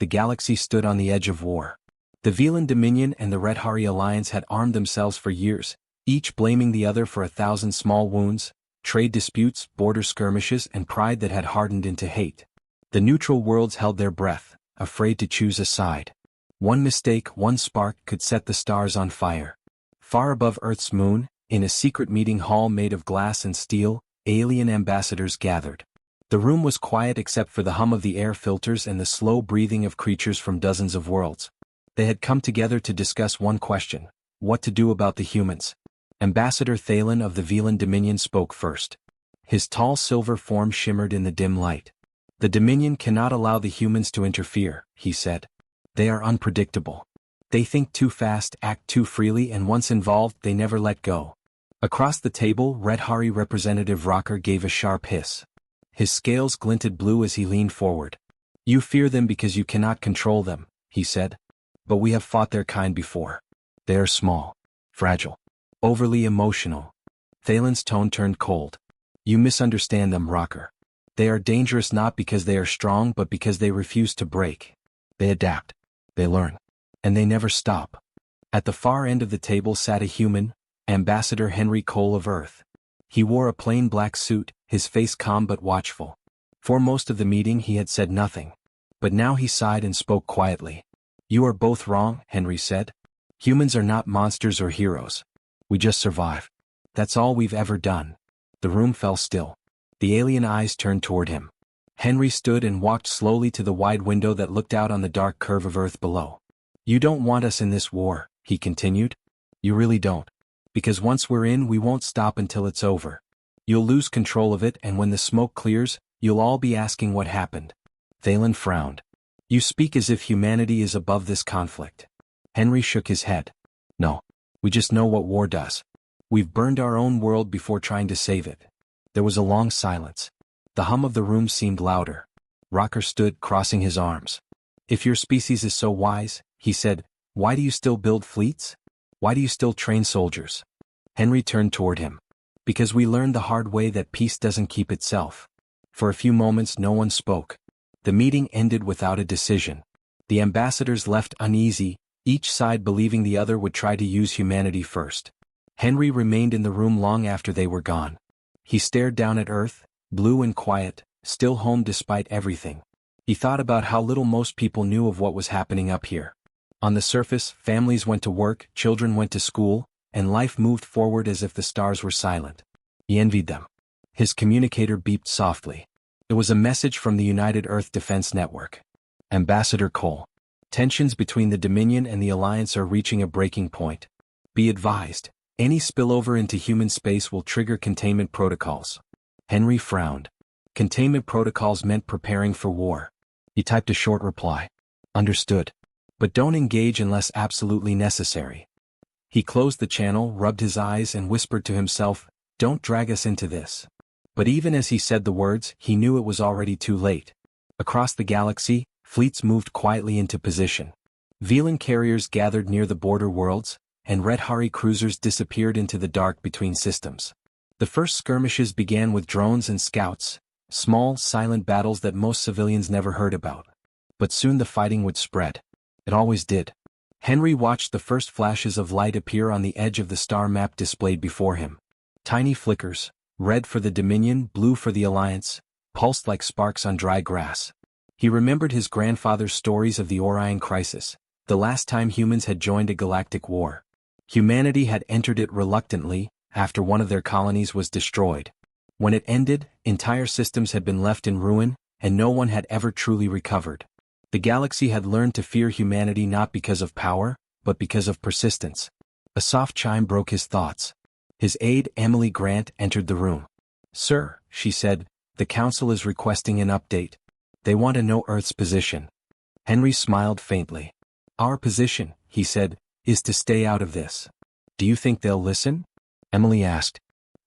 the galaxy stood on the edge of war. The Velan Dominion and the Red Hari Alliance had armed themselves for years, each blaming the other for 1,000 small wounds, trade disputes, border skirmishes, and pride that had hardened into hate. The neutral worlds held their breath, afraid to choose a side. One mistake, one spark could set the stars on fire. Far above Earth's moon, in a secret meeting hall made of glass and steel, alien ambassadors gathered. The room was quiet except for the hum of the air filters and the slow breathing of creatures from dozens of worlds. They had come together to discuss one question: what to do about the humans. Ambassador Thalen of the Velan Dominion spoke first. His tall silver form shimmered in the dim light. The Dominion cannot allow the humans to interfere, he said. They are unpredictable. They think too fast, act too freely, and once involved, they never let go. Across the table, Red Hari Representative Rocker gave a sharp hiss. His scales glinted blue as he leaned forward. You fear them because you cannot control them, he said. But we have fought their kind before. They are small, fragile, overly emotional. Thalen's tone turned cold. You misunderstand them, Rocker. They are dangerous not because they are strong but because they refuse to break. They adapt. They learn. And they never stop. At the far end of the table sat a human, Ambassador Henry Cole of Earth. He wore a plain black suit, his face calm but watchful. For most of the meeting he had said nothing. But now he sighed and spoke quietly. You are both wrong, Henry said. Humans are not monsters or heroes. We just survive. That's all we've ever done. The room fell still. The alien eyes turned toward him. Henry stood and walked slowly to the wide window that looked out on the dark curve of Earth below. You don't want us in this war, he continued. You really don't. Because once we're in, we won't stop until it's over. You'll lose control of it, and when the smoke clears, you'll all be asking what happened. Thalen frowned. You speak as if humanity is above this conflict. Henry shook his head. No. We just know what war does. We've burned our own world before trying to save it. There was a long silence. The hum of the room seemed louder. Rocker stood, crossing his arms. If your species is so wise, he said, why do you still build fleets? Why do you still train soldiers? Henry turned toward him. Because we learned the hard way that peace doesn't keep itself. For a few moments no one spoke. The meeting ended without a decision. The ambassadors left uneasy, each side believing the other would try to use humanity first. Henry remained in the room long after they were gone. He stared down at Earth, blue and quiet, still home despite everything. He thought about how little most people knew of what was happening up here. On the surface, families went to work, children went to school, and life moved forward as if the stars were silent. He envied them. His communicator beeped softly. It was a message from the United Earth Defense Network. Ambassador Cole. Tensions between the Dominion and the Alliance are reaching a breaking point. Be advised, any spillover into human space will trigger containment protocols. Henry frowned. Containment protocols meant preparing for war. He typed a short reply. Understood. But don't engage unless absolutely necessary. He closed the channel, rubbed his eyes, and whispered to himself, don't drag us into this. But even as he said the words, he knew it was already too late. Across the galaxy, fleets moved quietly into position. Velan carriers gathered near the border worlds, and Red Hari cruisers disappeared into the dark between systems. The first skirmishes began with drones and scouts, small, silent battles that most civilians never heard about. But soon the fighting would spread. It always did. Henry watched the first flashes of light appear on the edge of the star map displayed before him. Tiny flickers, red for the Dominion, blue for the Alliance, pulsed like sparks on dry grass. He remembered his grandfather's stories of the Orion Crisis, the last time humans had joined a galactic war. Humanity had entered it reluctantly, after one of their colonies was destroyed. When it ended, entire systems had been left in ruin, and no one had ever truly recovered. The galaxy had learned to fear humanity not because of power, but because of persistence. A soft chime broke his thoughts. His aide, Emily Grant, entered the room. Sir, she said, the Council is requesting an update. They want to know Earth's position. Henry smiled faintly. Our position, he said, is to stay out of this. Do you think they'll listen? Emily asked.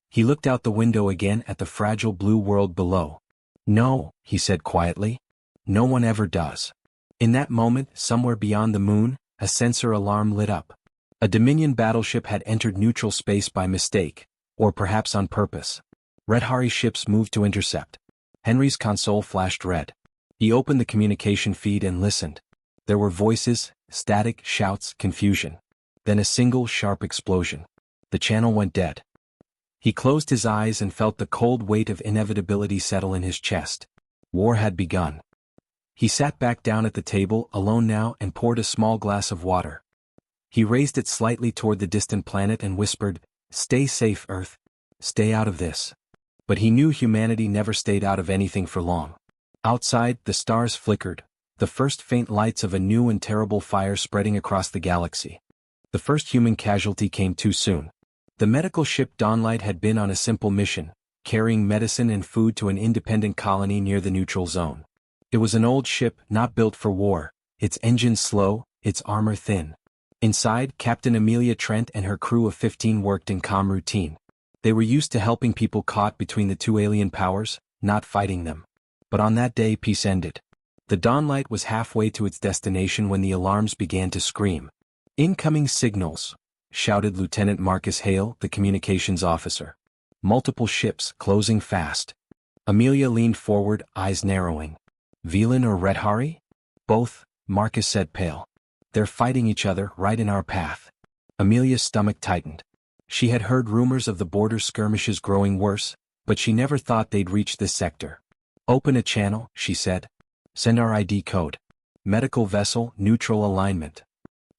He looked out the window again at the fragile blue world below. No, he said quietly. No one ever does. In that moment, somewhere beyond the moon, a sensor alarm lit up. A Dominion battleship had entered neutral space by mistake, or perhaps on purpose. Red Hari ships moved to intercept. Henry's console flashed red. He opened the communication feed and listened. There were voices, static, shouts, confusion. Then a single sharp explosion. The channel went dead. He closed his eyes and felt the cold weight of inevitability settle in his chest. War had begun. He sat back down at the table, alone now, and poured a small glass of water. He raised it slightly toward the distant planet and whispered, "Stay safe, Earth. Stay out of this." But he knew humanity never stayed out of anything for long. Outside, the stars flickered, the first faint lights of a new and terrible fire spreading across the galaxy. The first human casualty came too soon. The medical ship Dawnlight had been on a simple mission, carrying medicine and food to an independent colony near the neutral zone. It was an old ship not built for war, its engines slow, its armor thin. Inside, Captain Amelia Trent and her crew of 15 worked in calm routine. They were used to helping people caught between the two alien powers, not fighting them. But on that day peace ended. The Dawnlight was halfway to its destination when the alarms began to scream. "Incoming signals," shouted Lieutenant Marcus Hale, the communications officer. "Multiple ships, closing fast." Amelia leaned forward, eyes narrowing. "Velan or Red Hari?" "Both," Marcus said, pale. "They're fighting each other right in our path." Amelia's stomach tightened. She had heard rumors of the border skirmishes growing worse, but she never thought they'd reach this sector. "Open a channel," she said. "Send our ID code. Medical vessel, neutral alignment."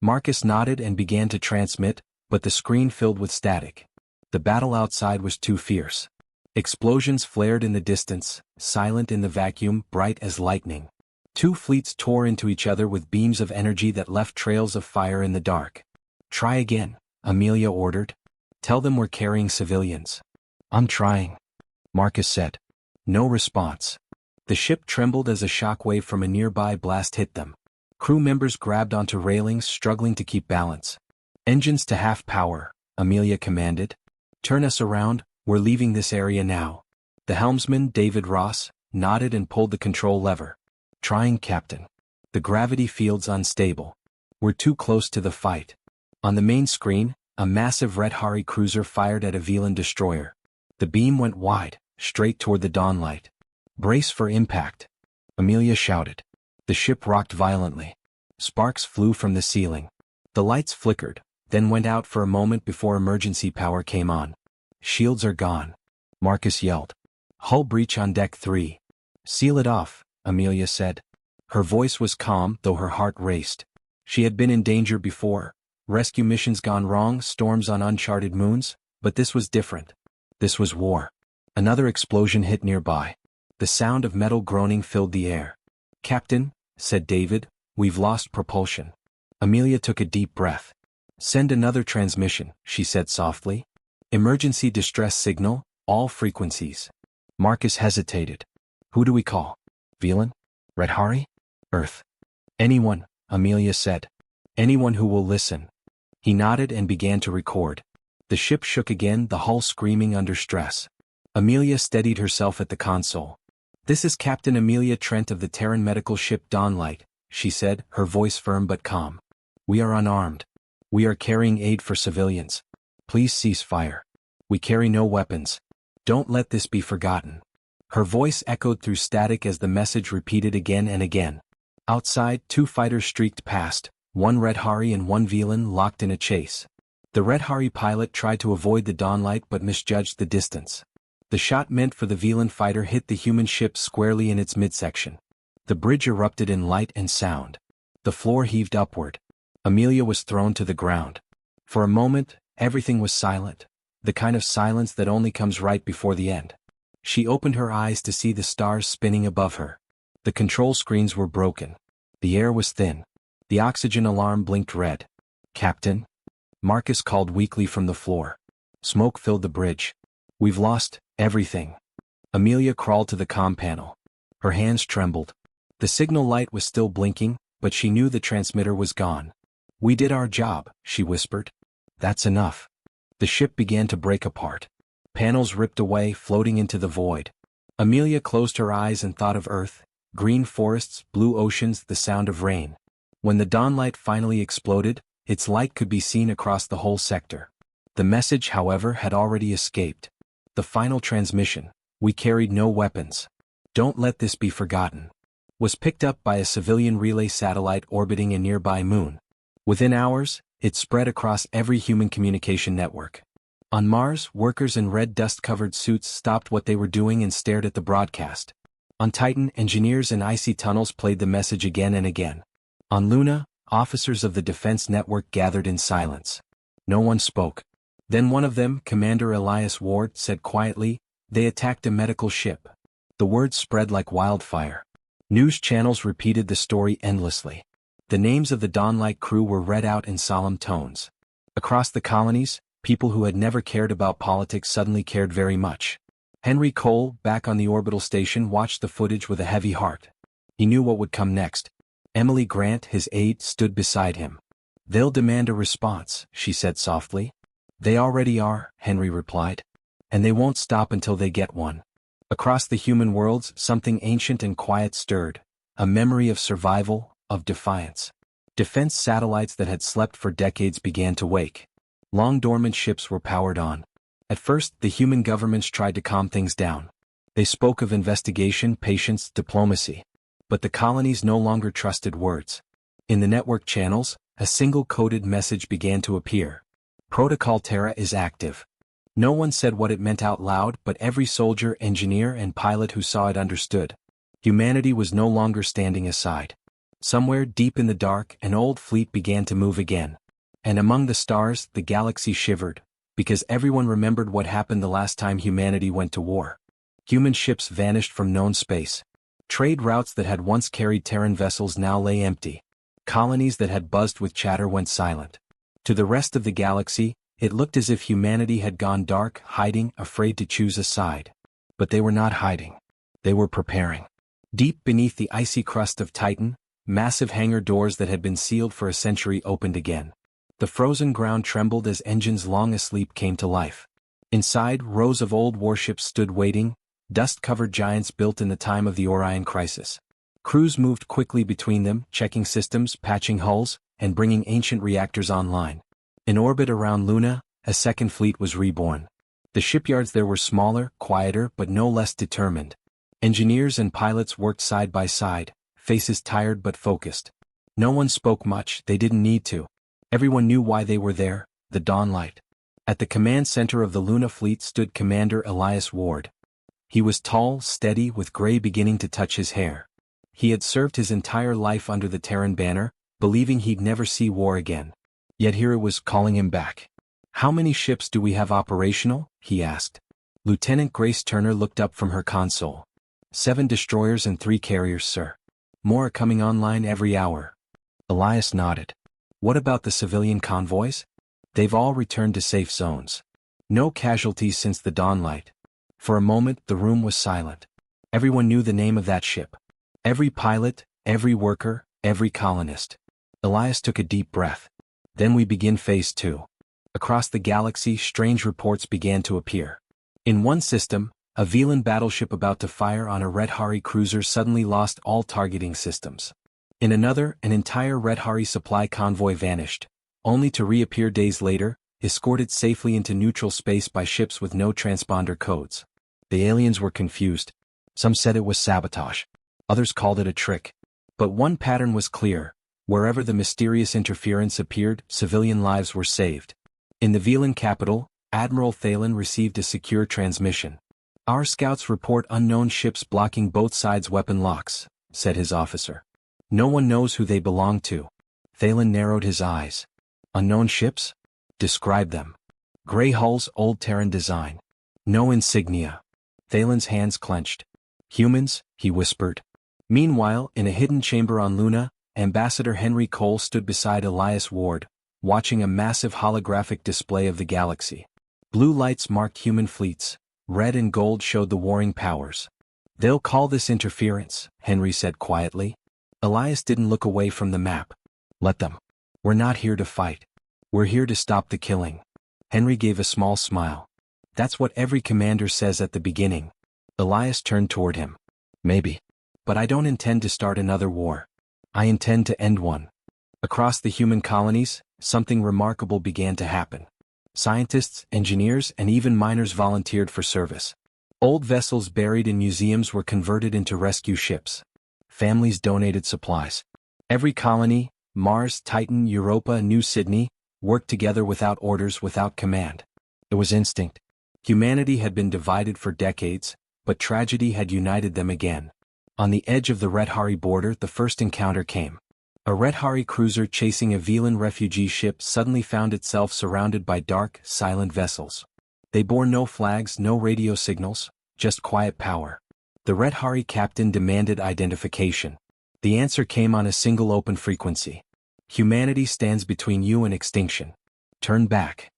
Marcus nodded and began to transmit, but the screen filled with static. The battle outside was too fierce. Explosions flared in the distance, silent in the vacuum, bright as lightning. Two fleets tore into each other with beams of energy that left trails of fire in the dark. "Try again," Amelia ordered. "Tell them we're carrying civilians." "I'm trying," Marcus said. No response. The ship trembled as a shockwave from a nearby blast hit them. Crew members grabbed onto railings, struggling to keep balance. "Engines to half power," Amelia commanded. "Turn us around, we're leaving this area now." The helmsman, David Ross, nodded and pulled the control lever. "Trying, Captain. The gravity field's unstable. We're too close to the fight." On the main screen, a massive Red Hari cruiser fired at a Velan destroyer. The beam went wide, straight toward the Dawnlight. "Brace for impact," Amelia shouted. The ship rocked violently. Sparks flew from the ceiling. The lights flickered, then went out for a moment before emergency power came on. "Shields are gone," Marcus yelled. "Hull breach on deck 3. "Seal it off," Amelia said. Her voice was calm, though her heart raced. She had been in danger before. Rescue missions gone wrong, storms on uncharted moons, but this was different. This was war. Another explosion hit nearby. The sound of metal groaning filled the air. "Captain," said David, "we've lost propulsion." Amelia took a deep breath. "Send another transmission," she said softly. "Emergency distress signal, all frequencies." Marcus hesitated. "Who do we call? Velan? Red Hari? Earth?" "Anyone," Amelia said. "Anyone who will listen." He nodded and began to record. The ship shook again, the hull screaming under stress. Amelia steadied herself at the console. "This is Captain Amelia Trent of the Terran medical ship Dawnlight," she said, her voice firm but calm. "We are unarmed. We are carrying aid for civilians. Please cease fire. We carry no weapons. Don't let this be forgotten." Her voice echoed through static as the message repeated again and again. Outside, two fighters streaked past, one Red Hari and one Velan locked in a chase. The Red Hari pilot tried to avoid the Dawnlight but misjudged the distance. The shot meant for the Velan fighter hit the human ship squarely in its midsection. The bridge erupted in light and sound. The floor heaved upward. Amelia was thrown to the ground. For a moment, everything was silent, the kind of silence that only comes right before the end. She opened her eyes to see the stars spinning above her. The control screens were broken. The air was thin. The oxygen alarm blinked red. "Captain?" Marcus called weakly from the floor. Smoke filled the bridge. "We've lost everything." Amelia crawled to the comm panel. Her hands trembled. The signal light was still blinking, but she knew the transmitter was gone. "We did our job," she whispered. "That's enough." The ship began to break apart. Panels ripped away, floating into the void. Amelia closed her eyes and thought of Earth, green forests, blue oceans, the sound of rain. When the Dawnlight finally exploded, its light could be seen across the whole sector. The message, however, had already escaped. The final transmission: "We carried no weapons. Don't let this be forgotten." was picked up by a civilian relay satellite orbiting a nearby moon. Within hours, it spread across every human communication network. On Mars, workers in red dust-covered suits stopped what they were doing and stared at the broadcast. On Titan, engineers in icy tunnels played the message again and again. On Luna, officers of the defense network gathered in silence. No one spoke. Then one of them, Commander Elias Ward, said quietly, "They attacked a medical ship." The word spread like wildfire. News channels repeated the story endlessly. The names of the Dawnlight crew were read out in solemn tones. Across the colonies, people who had never cared about politics suddenly cared very much. Henry Cole, back on the orbital station, watched the footage with a heavy heart. He knew what would come next. Emily Grant, his aide, stood beside him. "They'll demand a response," she said softly. "They already are," Henry replied. "And they won't stop until they get one." Across the human worlds, something ancient and quiet stirred, a memory of survival, of defiance. Defense satellites that had slept for decades began to wake. Long dormant ships were powered on. At first, the human governments tried to calm things down. They spoke of investigation, patience, diplomacy. But the colonies no longer trusted words. In the network channels, a single coded message began to appear. "Protocol Terra is active." No one said what it meant out loud, but every soldier, engineer, and pilot who saw it understood. Humanity was no longer standing aside. Somewhere deep in the dark, an old fleet began to move again. And among the stars, the galaxy shivered, because everyone remembered what happened the last time humanity went to war. Human ships vanished from known space. Trade routes that had once carried Terran vessels now lay empty. Colonies that had buzzed with chatter went silent. To the rest of the galaxy, it looked as if humanity had gone dark, hiding, afraid to choose a side. But they were not hiding. They were preparing. Deep beneath the icy crust of Titan, massive hangar doors that had been sealed for a century opened again. The frozen ground trembled as engines long asleep came to life. Inside, rows of old warships stood waiting, dust-covered giants built in the time of the Orion crisis. Crews moved quickly between them, checking systems, patching hulls, and bringing ancient reactors online. In orbit around Luna, a second fleet was reborn. The shipyards there were smaller, quieter, but no less determined. Engineers and pilots worked side by side, faces tired but focused. No one spoke much, they didn't need to. Everyone knew why they were there, the Dawnlight. At the command center of the Luna fleet stood Commander Elias Ward. He was tall, steady, with gray beginning to touch his hair. He had served his entire life under the Terran banner, believing he'd never see war again. Yet here it was calling him back. "How many ships do we have operational?" he asked. Lieutenant Grace Turner looked up from her console. 7 destroyers and 3 carriers, sir. More are coming online every hour." Elias nodded. "What about the civilian convoys?" "They've all returned to safe zones. No casualties since the Dawnlight." For a moment, the room was silent. Everyone knew the name of that ship. Every pilot, every worker, every colonist. Elias took a deep breath. "Then we begin Phase 2. Across the galaxy, strange reports began to appear. In one system, a Velan battleship about to fire on a Red Hari cruiser suddenly lost all targeting systems. In another, an entire Red Hari supply convoy vanished, only to reappear days later, escorted safely into neutral space by ships with no transponder codes. The aliens were confused. Some said it was sabotage. Others called it a trick. But one pattern was clear. Wherever the mysterious interference appeared, civilian lives were saved. In the Velan capital, Admiral Thalen received a secure transmission. "Our scouts report unknown ships blocking both sides' weapon locks," said his officer. "No one knows who they belong to." Thalen narrowed his eyes. "Unknown ships? Describe them." "Gray hulls, old Terran design. No insignia." Thalen's hands clenched. "Humans," he whispered. Meanwhile, in a hidden chamber on Luna, Ambassador Henry Cole stood beside Elias Ward, watching a massive holographic display of the galaxy. Blue lights marked human fleets, red and gold showed the warring powers. "They'll call this interference," Henry said quietly. Elias didn't look away from the map. "Let them. We're not here to fight. We're here to stop the killing." Henry gave a small smile. "That's what every commander says at the beginning." Elias turned toward him. "Maybe. But I don't intend to start another war. I intend to end one." Across the human colonies, something remarkable began to happen. Scientists, engineers, and even miners volunteered for service. Old vessels buried in museums were converted into rescue ships. families donated supplies. Every colony, Mars, Titan, Europa, New Sydney, worked together without orders, without command. It was instinct. Humanity had been divided for decades, but tragedy had united them again. On the edge of the Red Hari border, the first encounter came. A Red Hari cruiser chasing a Velan refugee ship suddenly found itself surrounded by dark, silent vessels. They bore no flags, no radio signals, just quiet power. The Red Hari captain demanded identification. The answer came on a single open frequency. Humanity stands between you and extinction. Turn back.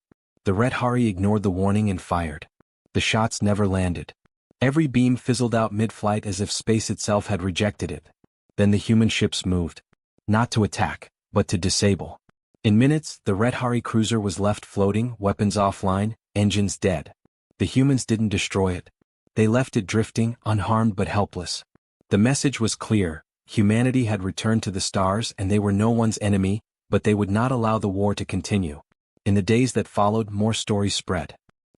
The Red Hari ignored the warning and fired. The shots never landed. Every beam fizzled out mid-flight as if space itself had rejected it. Then the human ships moved. Not to attack, but to disable. In minutes, the Red Hari cruiser was left floating, weapons offline, engines dead. The humans didn't destroy it. They left it drifting, unharmed but helpless. The message was clear: humanity had returned to the stars and they were no one's enemy, but they would not allow the war to continue. In the days that followed, more stories spread.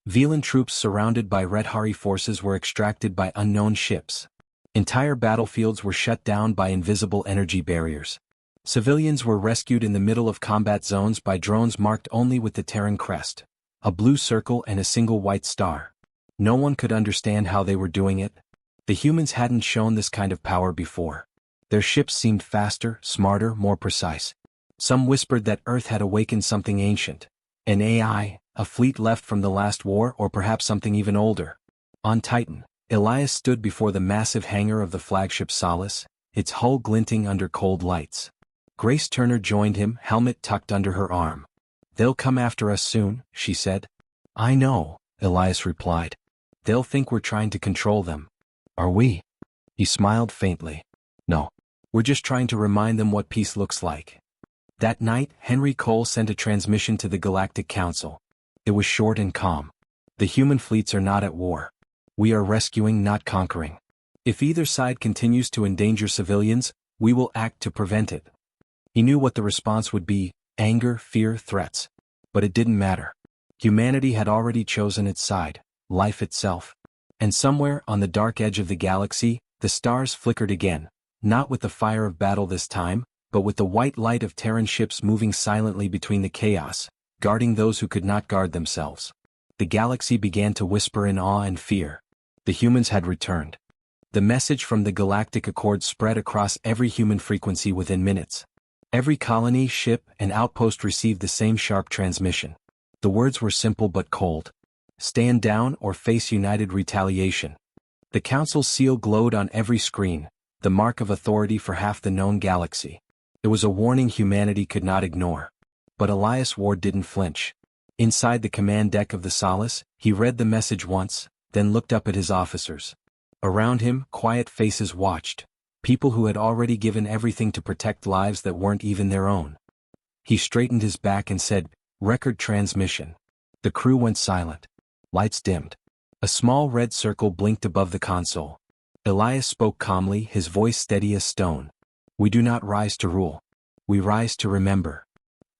Velan troops surrounded by Red Hari forces were extracted by unknown ships. Entire battlefields were shut down by invisible energy barriers. Civilians were rescued in the middle of combat zones by drones marked only with the Terran crest, a blue circle and a single white star. No one could understand how they were doing it. The humans hadn't shown this kind of power before. Their ships seemed faster, smarter, more precise. Some whispered that Earth had awakened something ancient. An AI, a fleet left from the last war, or perhaps something even older. On Titan, Elias stood before the massive hangar of the flagship Solace, its hull glinting under cold lights. Grace Turner joined him, helmet tucked under her arm. "They'll come after us soon," she said. "I know," Elias replied. "They'll think we're trying to control them." "Are we?" He smiled faintly. "No. We're just trying to remind them what peace looks like." That night, Henry Cole sent a transmission to the Galactic Council. It was short and calm. "The human fleets are not at war. We are rescuing, not conquering. If either side continues to endanger civilians, we will act to prevent it." He knew what the response would be: anger, fear, threats. But it didn't matter. Humanity had already chosen its side, life itself. And somewhere on the dark edge of the galaxy, the stars flickered again, not with the fire of battle this time, but with the white light of Terran ships moving silently between the chaos, guarding those who could not guard themselves. The galaxy began to whisper in awe and fear. The humans had returned. The message from the Galactic Accord spread across every human frequency within minutes. Every colony, ship, and outpost received the same sharp transmission. The words were simple but cold. Stand down or face united retaliation. The Council's seal glowed on every screen, the mark of authority for half the known galaxy. It was a warning humanity could not ignore. But Elias Ward didn't flinch. Inside the command deck of the Solace, he read the message once, then looked up at his officers. Around him, quiet faces watched. People who had already given everything to protect lives that weren't even their own. He straightened his back and said, "Record transmission." The crew went silent. Lights dimmed. A small red circle blinked above the console. Elias spoke calmly, his voice steady as stone. "We do not rise to rule. We rise to remember."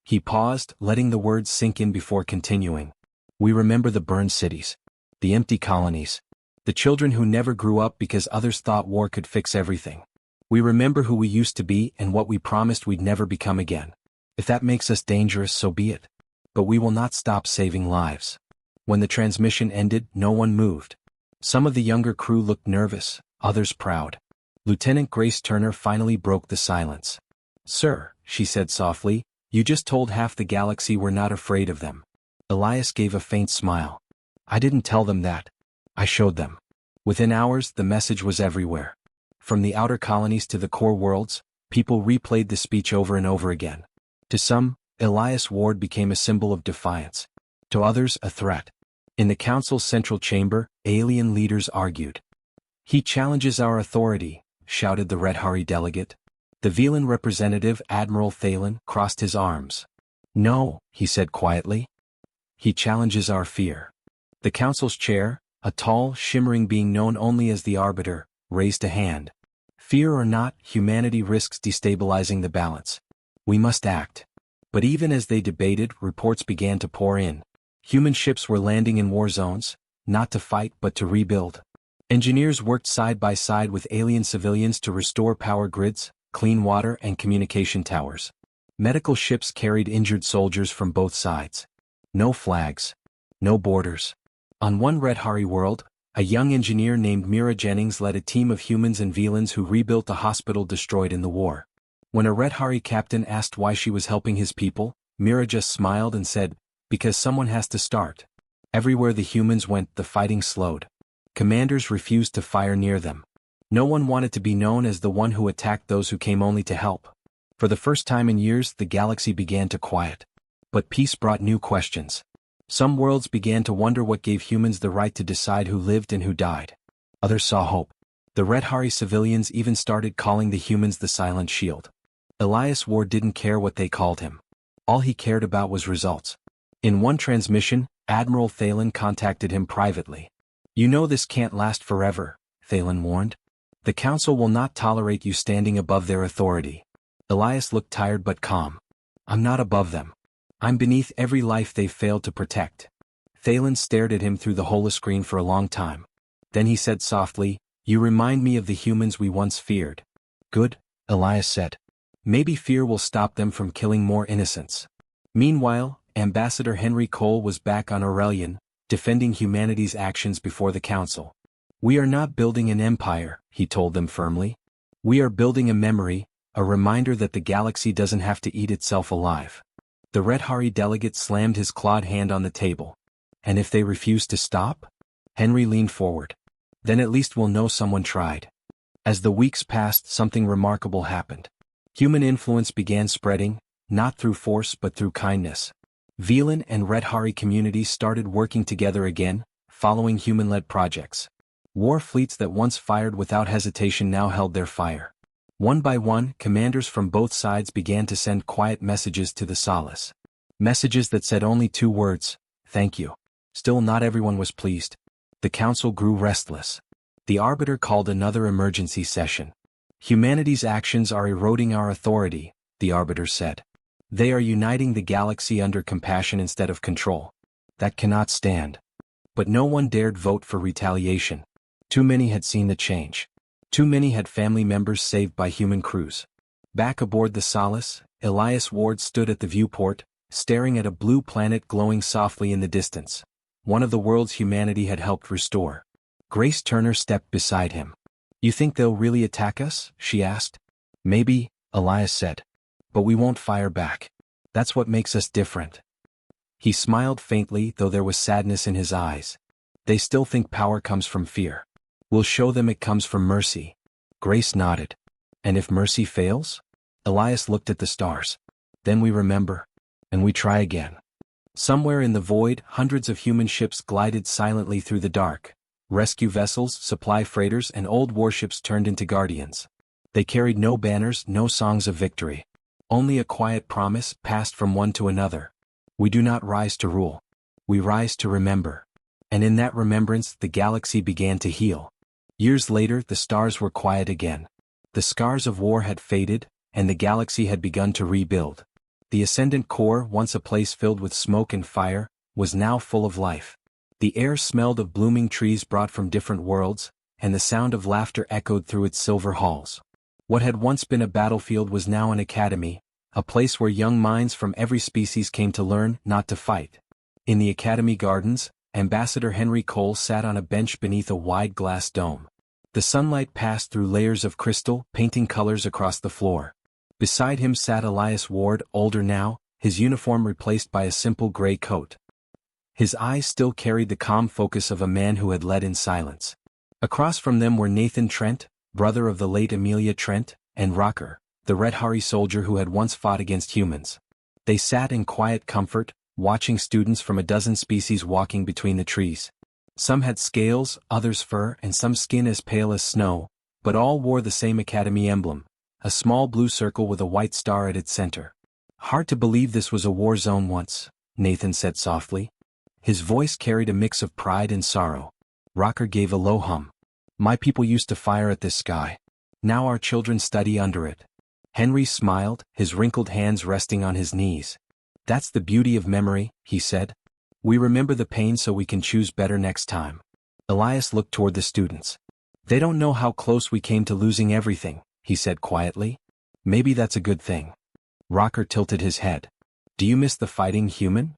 He paused, letting the words sink in before continuing. "We remember the burned cities. The empty colonies. The children who never grew up because others thought war could fix everything. We remember who we used to be and what we promised we'd never become again. If that makes us dangerous, so be it. But we will not stop saving lives." When the transmission ended, no one moved. Some of the younger crew looked nervous, others proud. Lieutenant Grace Turner finally broke the silence. "Sir," she said softly, "you just told half the galaxy we're not afraid of them." Elias gave a faint smile. "I didn't tell them that. I showed them." Within hours, the message was everywhere. From the outer colonies to the core worlds, people replayed the speech over and over again. To some, Elias Ward became a symbol of defiance. To others, a threat. In the Council's central chamber, alien leaders argued. "He challenges our authority," shouted the Red Hari delegate. The Velan representative, Admiral Thalen, crossed his arms. "No," he said quietly. "He challenges our fear." The Council's chair, a tall, shimmering being known only as the Arbiter, raised a hand. "Fear or not, humanity risks destabilizing the balance. We must act." But even as they debated, reports began to pour in. Human ships were landing in war zones, not to fight but to rebuild. Engineers worked side by side with alien civilians to restore power grids, clean water and communication towers. Medical ships carried injured soldiers from both sides. No flags. No borders. On one Red Hari world, a young engineer named Mira Jennings led a team of humans and Velans who rebuilt a hospital destroyed in the war. When a Red Hari captain asked why she was helping his people, Mira just smiled and said, "Because someone has to start." Everywhere the humans went, the fighting slowed. Commanders refused to fire near them. No one wanted to be known as the one who attacked those who came only to help. For the first time in years, the galaxy began to quiet. But peace brought new questions. Some worlds began to wonder what gave humans the right to decide who lived and who died. Others saw hope. The Red Hari civilians even started calling the humans the Silent Shield. Elias Ward didn't care what they called him. All he cared about was results. In one transmission, Admiral Thalen contacted him privately. "You know this can't last forever," Thalen warned. "The Council will not tolerate you standing above their authority." Elias looked tired but calm. "I'm not above them. I'm beneath every life they've failed to protect." Thalen stared at him through the holoscreen for a long time. Then he said softly, "You remind me of the humans we once feared." "Good," Elias said. "Maybe fear will stop them from killing more innocents." Meanwhile, Ambassador Henry Cole was back on Aurelian, defending humanity's actions before the Council. "We are not building an empire," he told them firmly. "We are building a memory, a reminder that the galaxy doesn't have to eat itself alive." The Red Hari delegate slammed his clawed hand on the table. "And if they refuse to stop?" Henry leaned forward. "Then at least we'll know someone tried." As the weeks passed, something remarkable happened. Human influence began spreading, not through force but through kindness. Velan and Red Hari communities started working together again, following human-led projects. War fleets that once fired without hesitation now held their fire. One by one, commanders from both sides began to send quiet messages to the Solace. Messages that said only 2 words, "Thank you." Still not everyone was pleased. The Council grew restless. The Arbiter called another emergency session. "Humanity's actions are eroding our authority," the Arbiter said. "They are uniting the galaxy under compassion instead of control. That cannot stand." But no one dared vote for retaliation. Too many had seen the change. Too many had family members saved by human crews. Back aboard the Solace, Elias Ward stood at the viewport, staring at a blue planet glowing softly in the distance. One of the worlds humanity had helped restore. Grace Turner stepped beside him. "You think they'll really attack us?" she asked. "Maybe," Elias said. "But we won't fire back. That's what makes us different." He smiled faintly, though there was sadness in his eyes. "They still think power comes from fear. We'll show them it comes from mercy." Grace nodded. "And if mercy fails?" Elias looked at the stars. "Then we remember. And we try again." Somewhere in the void, hundreds of human ships glided silently through the dark. Rescue vessels, supply freighters, and old warships turned into guardians. They carried no banners, no songs of victory. Only a quiet promise passed from one to another. "We do not rise to rule. We rise to remember." And in that remembrance, the galaxy began to heal. Years later, the stars were quiet again. The scars of war had faded, and the galaxy had begun to rebuild. The Ascendant Core, once a place filled with smoke and fire, was now full of life. The air smelled of blooming trees brought from different worlds, and the sound of laughter echoed through its silver halls. What had once been a battlefield was now an academy, a place where young minds from every species came to learn, not to fight. In the academy gardens, Ambassador Henry Cole sat on a bench beneath a wide glass dome. The sunlight passed through layers of crystal, painting colors across the floor. Beside him sat Elias Ward, older now, his uniform replaced by a simple gray coat. His eyes still carried the calm focus of a man who had led in silence. Across from them were Nathan Trent, brother of the late Amelia Trent, and Rocker, the Red Hari soldier who had once fought against humans. They sat in quiet comfort, watching students from a dozen species walking between the trees. Some had scales, others fur, and some skin as pale as snow, but all wore the same academy emblem, a small blue circle with a white star at its center. "Hard to believe this was a war zone once," Nathan said softly. His voice carried a mix of pride and sorrow. Rocker gave a low hum. "My people used to fire at this sky. Now our children study under it." Henry smiled, his wrinkled hands resting on his knees. "That's the beauty of memory," he said. "We remember the pain so we can choose better next time." Elias looked toward the students. They don't know how close we came to losing everything, he said quietly. Maybe that's a good thing. Rocker tilted his head. Do you miss the fighting, human?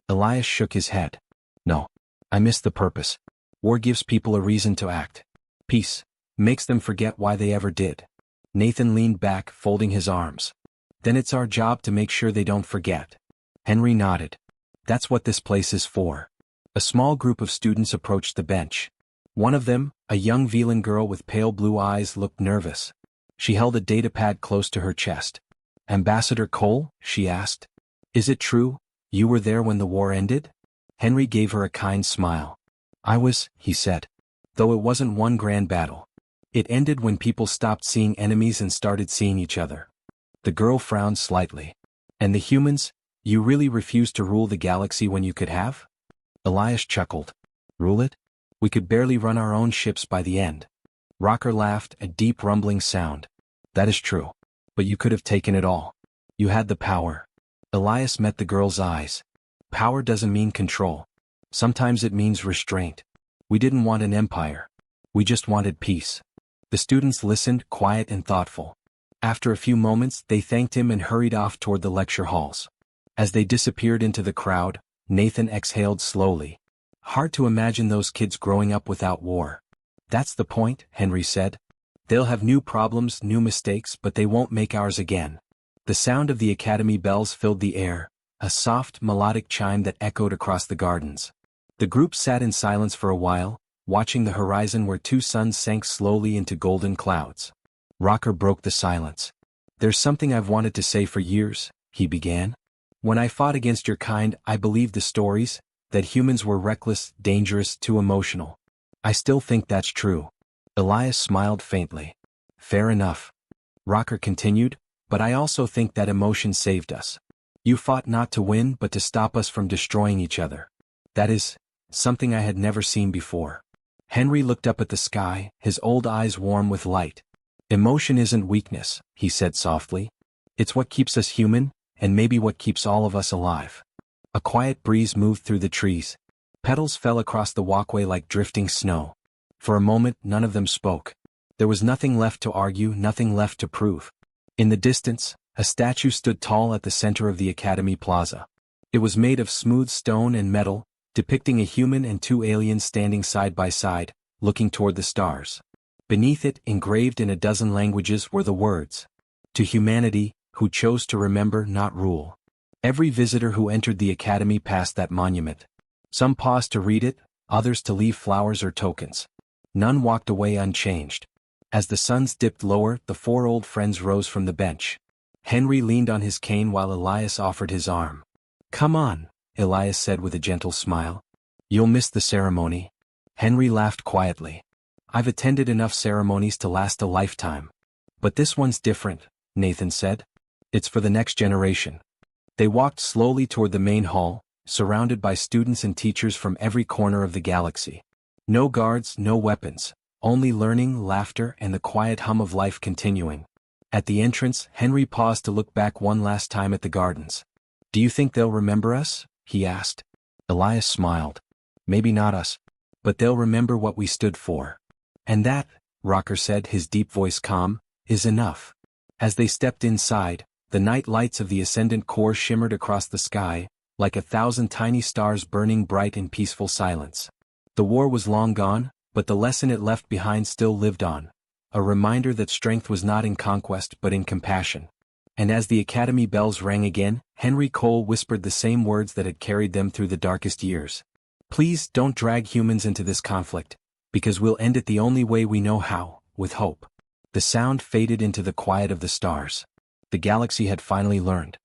Elias shook his head. No. I miss the purpose. War gives people a reason to act. Peace makes them forget why they ever did. Nathan leaned back, folding his arms. Then it's our job to make sure they don't forget. Henry nodded. That's what this place is for. A small group of students approached the bench. One of them, a young Velan girl with pale blue eyes, looked nervous. She held a datapad close to her chest. Ambassador Cole, she asked. Is it true, you were there when the war ended? Henry gave her a kind smile. I was, he said. Though it wasn't one grand battle. It ended when people stopped seeing enemies and started seeing each other. The girl frowned slightly. And the humans, you really refused to rule the galaxy when you could have? Elias chuckled. Rule it? We could barely run our own ships by the end. Rocker laughed, a deep rumbling sound. That is true. But you could have taken it all. You had the power. Elias met the girl's eyes. Power doesn't mean control. Sometimes it means restraint. We didn't want an empire. We just wanted peace. The students listened, quiet and thoughtful. After a few moments, they thanked him and hurried off toward the lecture halls. As they disappeared into the crowd, Nathan exhaled slowly. Hard to imagine those kids growing up without war. That's the point, Henry said. They'll have new problems, new mistakes, but they won't make ours again. The sound of the academy bells filled the air, a soft, melodic chime that echoed across the gardens. The group sat in silence for a while, watching the horizon where two suns sank slowly into golden clouds. Rocker broke the silence. There's something I've wanted to say for years, he began. When I fought against your kind, I believed the stories, that humans were reckless, dangerous, too emotional. I still think that's true. Elias smiled faintly. Fair enough. Rocker continued, but I also think that emotion saved us. You fought not to win but to stop us from destroying each other. That is something I had never seen before. Henry looked up at the sky, his old eyes warm with light. Emotion isn't weakness, he said softly. It's what keeps us human, and maybe what keeps all of us alive. A quiet breeze moved through the trees. Petals fell across the walkway like drifting snow. For a moment, none of them spoke. There was nothing left to argue, nothing left to prove. In the distance, a statue stood tall at the center of the Academy Plaza. It was made of smooth stone and metal, depicting a human and two aliens standing side by side, looking toward the stars. Beneath it, engraved in a dozen languages, were the words, "To humanity, who chose to remember, not rule." Every visitor who entered the Academy passed that monument. Some paused to read it, others to leave flowers or tokens. None walked away unchanged. As the suns dipped lower, the four old friends rose from the bench. Henry leaned on his cane while Elias offered his arm. Come on, Elias said with a gentle smile. You'll miss the ceremony. Henry laughed quietly. I've attended enough ceremonies to last a lifetime. But this one's different, Nathan said. It's for the next generation. They walked slowly toward the main hall, surrounded by students and teachers from every corner of the galaxy. No guards, no weapons, only learning, laughter, and the quiet hum of life continuing. At the entrance, Henry paused to look back one last time at the gardens. Do you think they'll remember us? He asked. Elias smiled. Maybe not us, but they'll remember what we stood for. And that, Rocker said, his deep voice calm, is enough. As they stepped inside, the night lights of the Ascendant Core shimmered across the sky, like 1,000 tiny stars burning bright in peaceful silence. The war was long gone, but the lesson it left behind still lived on. A reminder that strength was not in conquest but in compassion. And as the Academy bells rang again, Henry Cole whispered the same words that had carried them through the darkest years. Please don't drag humans into this conflict, because we'll end it the only way we know how, with hope. The sound faded into the quiet of the stars. The galaxy had finally learned.